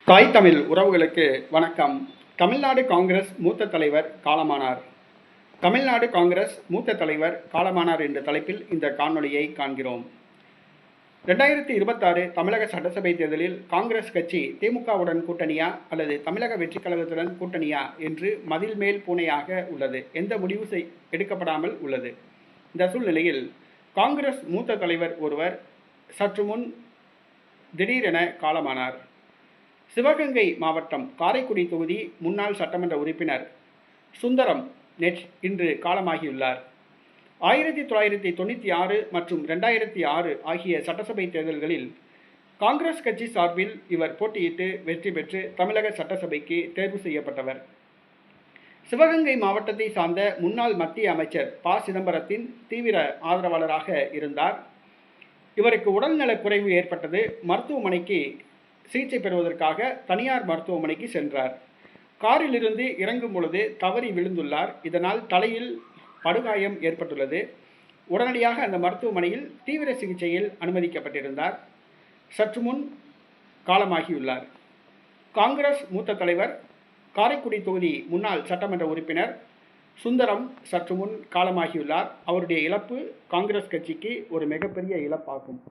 தாய் தமிழ் உறவுகளுக்கு வணக்கம். தமிழ்நாடு காங்கிரஸ் மூத்த தலைவர் காலமானார். தமிழ்நாடு காங்கிரஸ் மூத்த தலைவர் காலமானார் என்ற தலைப்பில் இந்த காணொளியை காண்கிறோம். 2026 தமிழக சட்டசபை தேர்தலில் காங்கிரஸ் கட்சி திமுகவுடன் கூட்டணியா அல்லது தமிழக வெற்றிக் கழகத்துடன் கூட்டணியா என்று மதில் மேல் பூனையாக உள்ளது. எந்த முடிவு எடுக்கப்படாமல் உள்ளது. இந்த சூழ்நிலையில் காங்கிரஸ் மூத்த தலைவர் ஒருவர் சற்று முன் திடீரென காலமானார். சிவகங்கை மாவட்டம் காரைக்குடி தொகுதி முன்னாள் சட்டமன்ற உறுப்பினர் சுந்தரம் இன்று காலமாகியுள்ளார். 1996 மற்றும் 2006 ஆகிய சட்டசபை தேர்தல்களில் காங்கிரஸ் கட்சி சார்பில் இவர் போட்டியிட்டு வெற்றி பெற்று தமிழக சட்டசபைக்கு தேர்வு செய்யப்பட்டவர். சிவகங்கை மாவட்டத்தை சார்ந்த முன்னாள் மத்திய அமைச்சர் ப. சிதம்பரத்தின் தீவிர ஆதரவாளராக இருந்தார். இவருக்கு உடல்நலக் குறைவு ஏற்பட்டது. மருத்துவமனைக்கு சிகிச்சை பெறுவதற்காக தனியார் மருத்துவமனைக்கு சென்றார். காரிலிருந்து இறங்கும் பொழுது தவறி விழுந்துள்ளார். இதனால் தலையில் படுகாயம் ஏற்பட்டுள்ளது. உடனடியாக அந்த மருத்துவமனையில் தீவிர சிகிச்சையில் அனுமதிக்கப்பட்டிருந்தார். சற்று முன் காலமாகியுள்ளார். காங்கிரஸ் மூத்த தலைவர் காரைக்குடி தொகுதி முன்னாள் சட்டமன்ற உறுப்பினர் சுந்தரம் சற்று முன் காலமாகியுள்ளார். அவருடைய இழப்பு காங்கிரஸ் கட்சிக்கு ஒரு மிகப்பெரிய இழப்பாகும்.